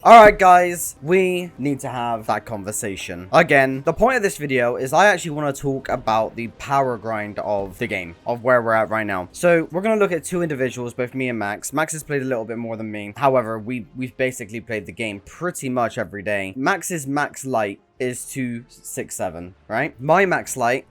Alright guys, we need to have that conversation. Again, the point of this video is I actually want to talk about the power grind of the game, of where we're at right now. So we're going to look at two individuals, both me and Max. Max has played a little bit more than me. However, we've basically played the game pretty much every day. Max's max light is 267, right? My max light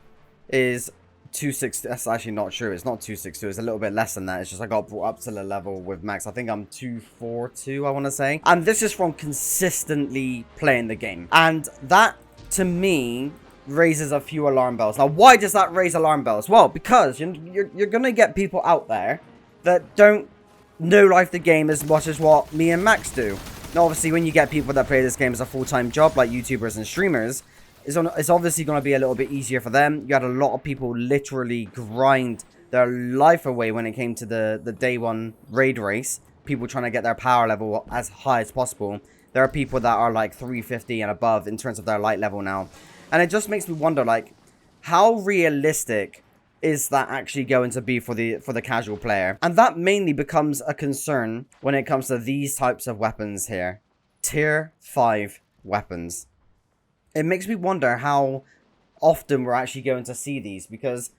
is 260. That's actually not true. It's not 262. It's a little bit less than that. It's just I got brought up to the level with Max. I think I'm 242, I want to say. And this is from consistently playing the game. And that, to me, raises a few alarm bells. Now, why does that raise alarm bells? Well, because you're going to get people out there that don't know life the game as much as what me and Max do. Now, obviously, when you get people that play this game as a full-time job, like YouTubers and streamers, it's obviously going to be a little bit easier for them. You had a lot of people literally grind their life away when it came to the day one raid race. People trying to get their power level as high as possible. There are people that are like 350 and above in terms of their light level now. And it just makes me wonder, like, how realistic is that actually going to be for the casual player? And that mainly becomes a concern when it comes to these types of weapons here. Tier 5 weapons. It makes me wonder how often we're actually going to see these, because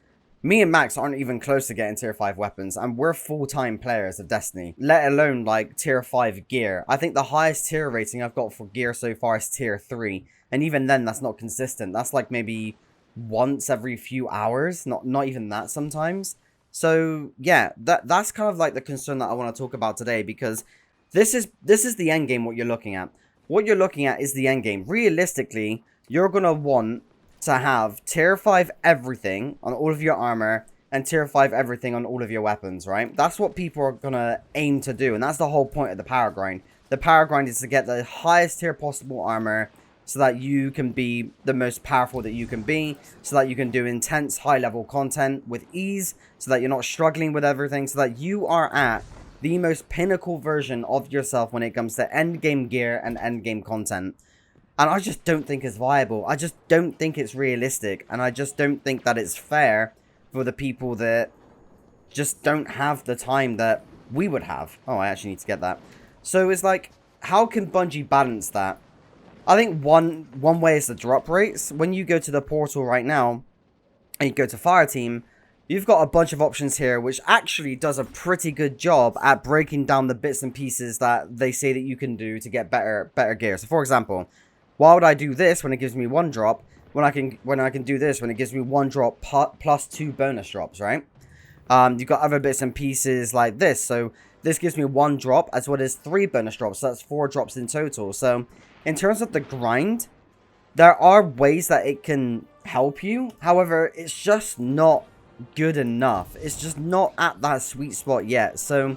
me and Max aren't even close to getting tier 5 weapons, and we're full-time players of Destiny, let alone like tier 5 gear. I think the highest tier rating I've got for gear so far is tier 3, and even then that's not consistent. That's like maybe once every few hours, not even that sometimes. So yeah, that's kind of like the concern that I want to talk about today, because this is the end game. What you're looking at. What you're looking at is the end game. Realistically, you're going to want to have tier 5 everything on all of your armor and tier 5 everything on all of your weapons, right? That's what people are going to aim to do, and that's the whole point of the power grind. The power grind is to get the highest tier possible armor so that you can be the most powerful that you can be, so that you can do intense high-level content with ease, so that you're not struggling with everything, so that you are at the most pinnacle version of yourself when it comes to endgame gear and endgame content. And I just don't think it's viable. I just don't think it's realistic. And I just don't think that it's fair for the people that just don't have the time that we would have. Oh, I actually need to get that. So it's like, how can Bungie balance that? I think one way is the drop rates. When you go to the portal right now, and you go to Fireteam, you've got a bunch of options here, which actually does a pretty good job at breaking down the bits and pieces that they say that you can do to get better gear. So, for example, why would I do this when it gives me 1 drop, when I can do this when it gives me 1 drop plus 2 bonus drops, right? You've got other bits and pieces like this. So this gives me 1 drop as well as 3 bonus drops. So that's 4 drops in total. So in terms of the grind, there are ways that it can help you. However, it's just not good enough. It's just not at that sweet spot yet. So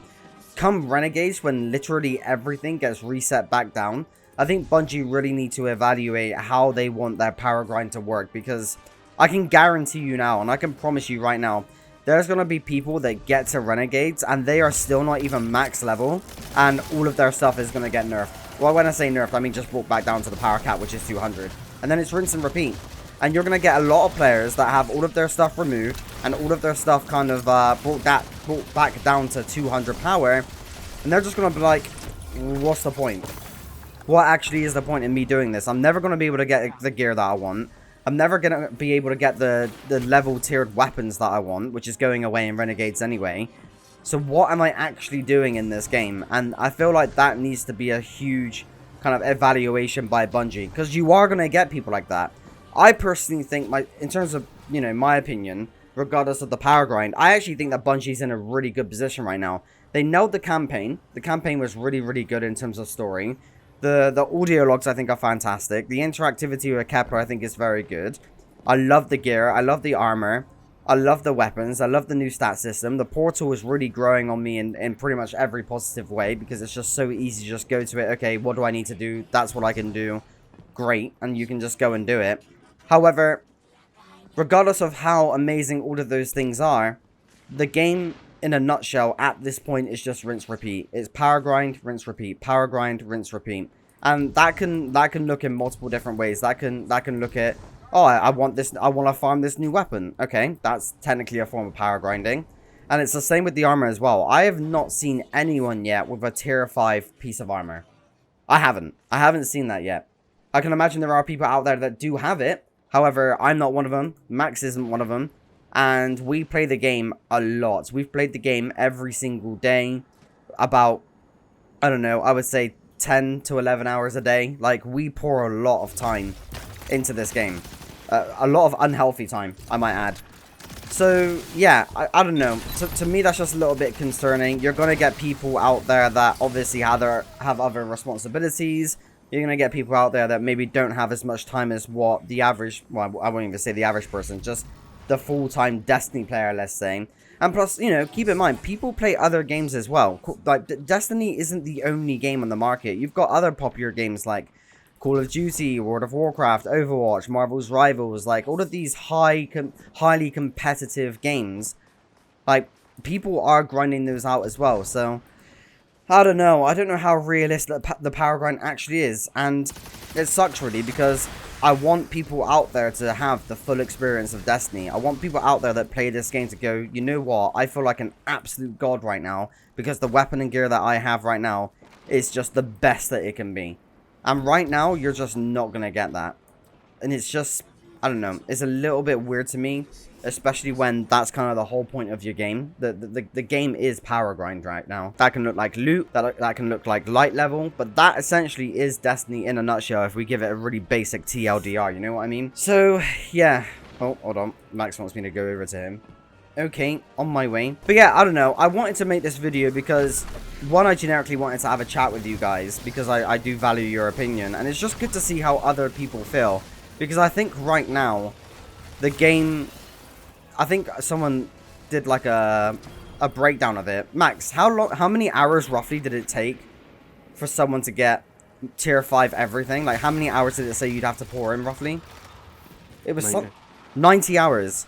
come Renegades, when literally everything gets reset back down, I think Bungie really need to evaluate how they want their power grind to work, because I can guarantee you now, and I can promise you right now, there's going to be people that get to Renegades and they are still not even max level, and all of their stuff is going to get nerfed. Well, when I say nerfed, I mean just brought back down to the power cap, which is 200. And then it's rinse and repeat. And you're going to get a lot of players that have all of their stuff removed and all of their stuff kind of brought back down to 200 power. And they're just going to be like, what's the point? What actually is the point in me doing this? I'm never going to be able to get the gear that I want. I'm never going to be able to get the level tiered weapons that I want, which is going away in Renegades anyway. So what am I actually doing in this game? And I feel like that needs to be a huge kind of evaluation by Bungie, because you are going to get people like that. I personally think, in terms of, you know, my opinion, regardless of the power grind, I actually think that Bungie's in a really good position right now. They nailed the campaign. The campaign was really, really good in terms of story. The audio logs, I think, are fantastic. The interactivity with Kepler, I think, is very good. I love the gear. I love the armor. I love the weapons. I love the new stat system. The portal is really growing on me in pretty much every positive way, because it's just so easy to just go to it. Okay, what do I need to do? That's what I can do. Great. And you can just go and do it. However, regardless of how amazing all of those things are, the game in a nutshell at this point is just rinse repeat. It's power grind, rinse repeat, power grind, rinse repeat. And that can look in multiple different ways. That can look at, oh, I want to farm this new weapon. Okay, that's technically a form of power grinding. And it's the same with the armor as well. I have not seen anyone yet with a tier 5 piece of armor. I haven't seen that yet. I can imagine there are people out there that do have it. However, I'm not one of them. Max isn't one of them. And we play the game a lot. We've played the game every single day. About, I don't know, I would say 10 to 11 hours a day. Like, we pour a lot of time into this game. A lot of unhealthy time, I might add. So, yeah, I don't know. To me, that's just a little bit concerning. You're going to get people out there that obviously have other responsibilities. You're going to get people out there that maybe don't have as much time as what the average, well, I won't even say the average person, just the full-time Destiny player, let's say. And plus, you know, keep in mind, people play other games as well. Like, Destiny isn't the only game on the market. You've got other popular games like Call of Duty, World of Warcraft, Overwatch, Marvel's Rivals, like, all of these highly competitive games. Like, people are grinding those out as well, so I don't know. I don't know how realistic the power grind actually is, and it sucks really because I want people out there to have the full experience of Destiny. I want people out there that play this game to go, you know what, I feel like an absolute god right now because the weapon and gear that I have right now is just the best that it can be. And right now, you're just not going to get that. And it's just, I don't know, it's a little bit weird to me, especially when that's kind of the whole point of your game. The game is power grind right now. That can look like loot, that can look like light level, but that essentially is Destiny in a nutshell if we give it a really basic TLDR, you know what I mean? So, yeah. Oh, hold on. Max wants me to go over to him. Okay, on my way. But yeah, I don't know. I wanted to make this video because, one, I generically wanted to have a chat with you guys because I do value your opinion. And it's just good to see how other people feel. Because I think right now, the game, I think someone did like a breakdown of it. Max, how many hours roughly did it take for someone to get tier 5 everything? Like, how many hours did it say you'd have to pour in roughly? It was 90 hours.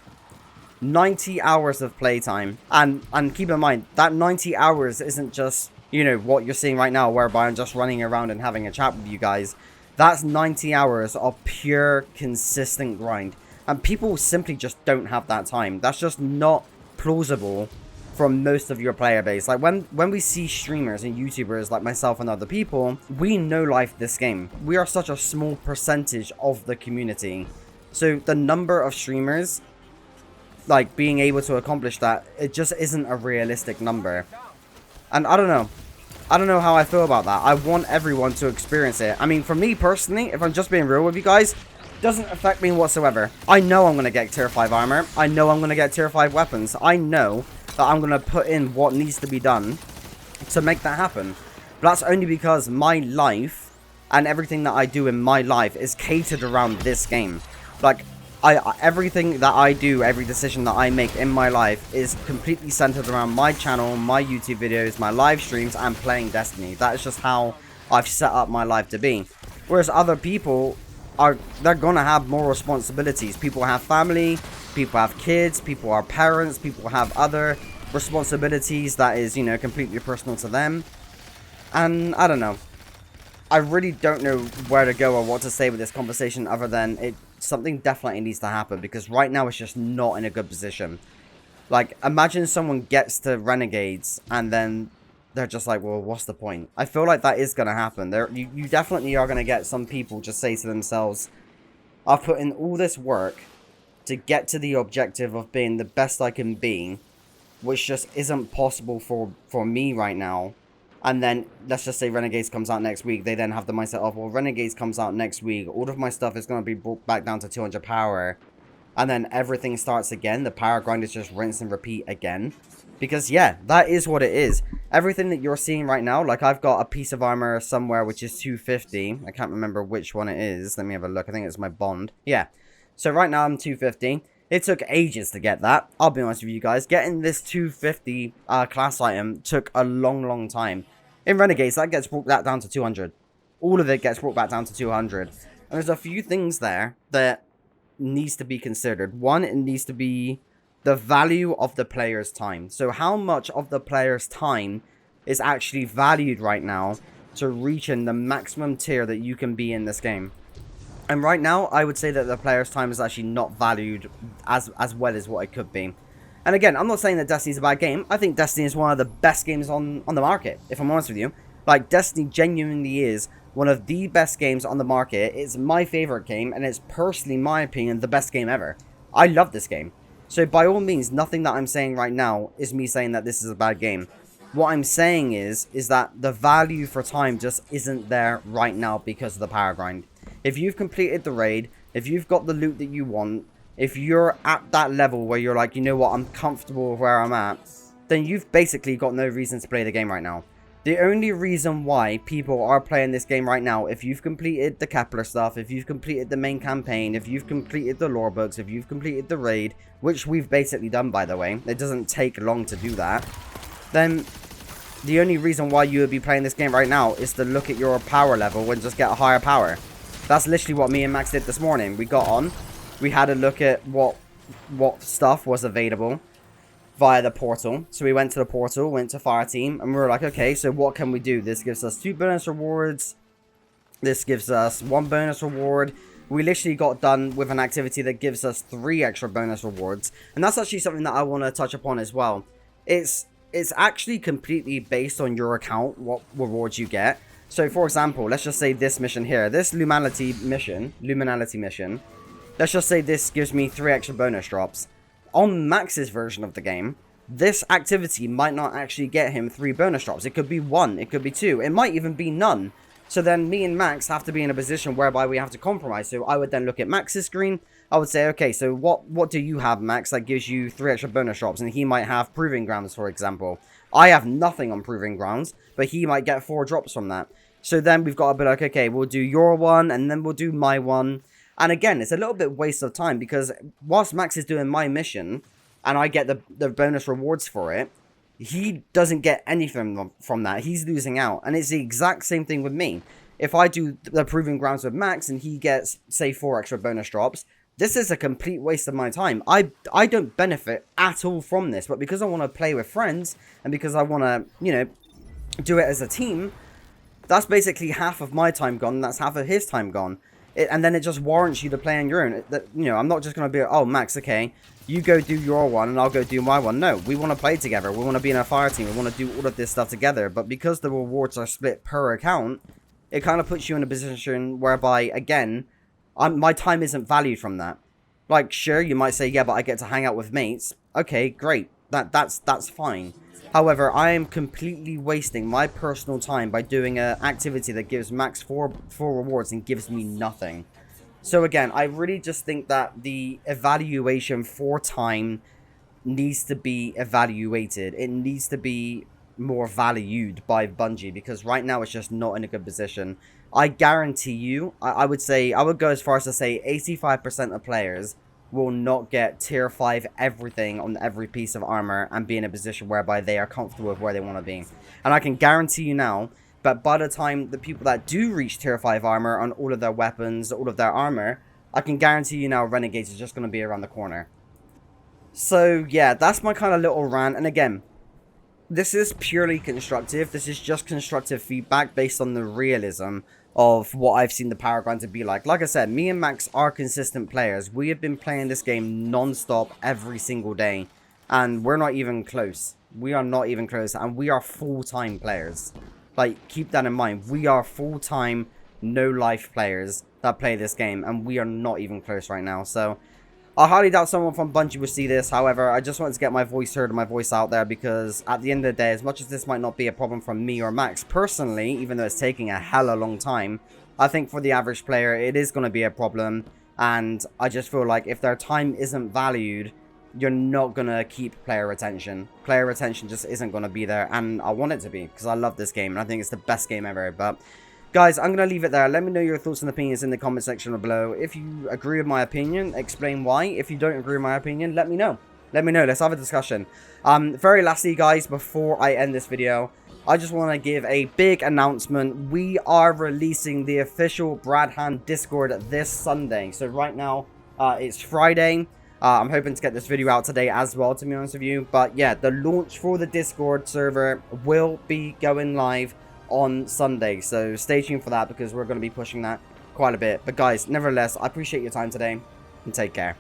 90 hours of playtime. And keep in mind, that 90 hours isn't just, you know, what you're seeing right now, whereby I'm just running around and having a chat with you guys. That's 90 hours of pure, consistent grind. And people simply just don't have that time. That's just not plausible from most of your player base. Like, when we see streamers and YouTubers like myself and other people, we know life this game. We are such a small percentage of the community. So the number of streamers like being able to accomplish that, it just isn't a realistic number. And I don't know how I feel about that. I want everyone to experience it. I mean, for me personally, if I'm just being real with you guys, doesn't affect me whatsoever. I know I'm gonna get tier 5 armor. I know I'm gonna get tier 5 weapons. I know that I'm gonna put in what needs to be done to make that happen. But that's only because my life and everything that I do in my life is catered around this game. Like, everything that I do, every decision that I make in my life is completely centered around my channel, my YouTube videos, my live streams, and playing Destiny. That is just how I've set up my life to be. Whereas other people, they're gonna have more responsibilities. People have family, people have kids, people are parents, people have other responsibilities that is, you know, completely personal to them. And I don't know. I really don't know where to go or what to say with this conversation other than something definitely needs to happen, because right now it's just not in a good position. Like, imagine someone gets to Renegades and then they're just like, well, what's the point? I feel like that is going to happen. You definitely are going to get some people just say to themselves, I've put in all this work to get to the objective of being the best I can be, which just isn't possible for me right now. And then, let's just say Renegades comes out next week. They then have the mindset of, well, Renegades comes out next week. All of my stuff is going to be brought back down to 200 power. And then everything starts again. The power grind is just rinse and repeat again. Because, yeah, that is what it is. Everything that you're seeing right now, like, I've got a piece of armor somewhere which is 250. I can't remember which one it is. Let me have a look. I think it's my bond. Yeah. So right now I'm 250. It took ages to get that. I'll be honest with you guys. Getting this 250 class item took a long time. In Renegades, that gets brought back down to 200. All of it gets brought back down to 200. And there's a few things there that needs to be considered. One, it needs to be the value of the player's time. So how much of the player's time is actually valued right now to reaching the maximum tier that you can be in this game? And right now, I would say that the player's time is actually not valued as well as what it could be. And again, I'm not saying that Destiny's a bad game. I think Destiny is one of the best games on the market, if I'm honest with you. Like, Destiny genuinely is one of the best games on the market. It's my favorite game, and it's personally, my opinion, the best game ever. I love this game. So by all means, nothing that I'm saying right now is me saying that this is a bad game. What I'm saying is that the value for time just isn't there right now because of the power grind. If you've completed the raid, if you've got the loot that you want, if you're at that level where you're like, you know what, I'm comfortable with where I'm at, then you've basically got no reason to play the game right now. The only reason why people are playing this game right now, if you've completed the Kepler stuff, if you've completed the main campaign, if you've completed the lore books, if you've completed the raid, which we've basically done, by the way, it doesn't take long to do that, then the only reason why you would be playing this game right now is to look at your power level and just get a higher power. That's literally what me and Max did this morning. We got on, we had a look at what stuff was available via the portal. So we went to the portal, went to Fireteam, and we were like, okay, so what can we do? This gives us 2 bonus rewards. This gives us 1 bonus reward. We literally got done with an activity that gives us 3 extra bonus rewards. And that's actually something that I want to touch upon as well. It's actually completely based on your account, what rewards you get. So for example, let's just say this mission here, this Luminality mission, let's just say this gives me 3 extra bonus drops. On Max's version of the game, this activity might not actually get him 3 bonus drops. It could be 1, it could be 2, it might even be none. So then me and Max have to be in a position whereby we have to compromise. So I would then look at Max's screen, I would say, okay, so what do you have, Max, that gives you 3 extra bonus drops? And he might have Proving Grounds, for example. I have nothing on Proving Grounds, but he might get 4 drops from that. So then we've got to be like, okay, we'll do your one, and then we'll do my one. And again, it's a little bit waste of time because whilst Max is doing my mission and I get the bonus rewards for it, he doesn't get anything from that. He's losing out. And it's the exact same thing with me. If I do the Proving Grounds with Max and he gets, say, 4 extra bonus drops, this is a complete waste of my time. I don't benefit at all from this, but because I want to play with friends and because I want to, you know, do it as a team, that's basically half of my time gone and that's half of his time gone. And then it just warrants you to play on your own. You know, I'm not just going to be, oh, Max, okay, you go do your one and I'll go do my one. No, we want to play together. We want to be in a fire team. We want to do all of this stuff together. But because the rewards are split per account, it kind of puts you in a position whereby, again, my time isn't valued from that. Like, sure, you might say, yeah, but I get to hang out with mates. Okay, great. That's fine. However, I am completely wasting my personal time by doing an activity that gives Max 4 rewards and gives me nothing. So again, I really just think that the evaluation for time needs to be evaluated. It needs to be more valued by Bungie because right now it's just not in a good position. I guarantee you, I would go as far as to say 85% of players will not get tier 5 everything on every piece of armor and be in a position whereby they are comfortable with where they want to be. And I can guarantee you now that by the time the people that do reach tier 5 armor on all of their weapons, all of their armor, I can guarantee you now Renegades is just going to be around the corner. So yeah, that's my kind of little rant. And again, this is purely constructive. This is just constructive feedback based on the realism of what I've seen the power grind to be like. Like I said, me and Max are consistent players. We have been playing this game non-stop every single day. And we're not even close. We are not even close. And we are full-time players. Like, keep that in mind. We are full-time, no-life players that play this game. And we are not even close right now. So I highly doubt someone from Bungie will see this. However, I just wanted to get my voice heard and my voice out there because at the end of the day, as much as this might not be a problem from me or Max personally, even though it's taking a hella long time, I think for the average player, it is going to be a problem. And I just feel like if their time isn't valued, you're not going to keep player retention. Player retention just isn't going to be there. And I want it to be because I love this game and I think it's the best game ever. But guys, I'm going to leave it there. Let me know your thoughts and opinions in the comment section below. If you agree with my opinion, explain why. If you don't agree with my opinion, let me know. Let me know. Let's have a discussion. Very lastly, guys, before I end this video, I just want to give a big announcement. We are releasing the official Brad Hahn Discord this Sunday. So right now, it's Friday. I'm hoping to get this video out today as well, to be honest with you. But yeah, the launch for the Discord server will be going live on Sunday, so stay tuned for that because we're going to be pushing that quite a bit. But guys, nevertheless, I appreciate your time today and take care.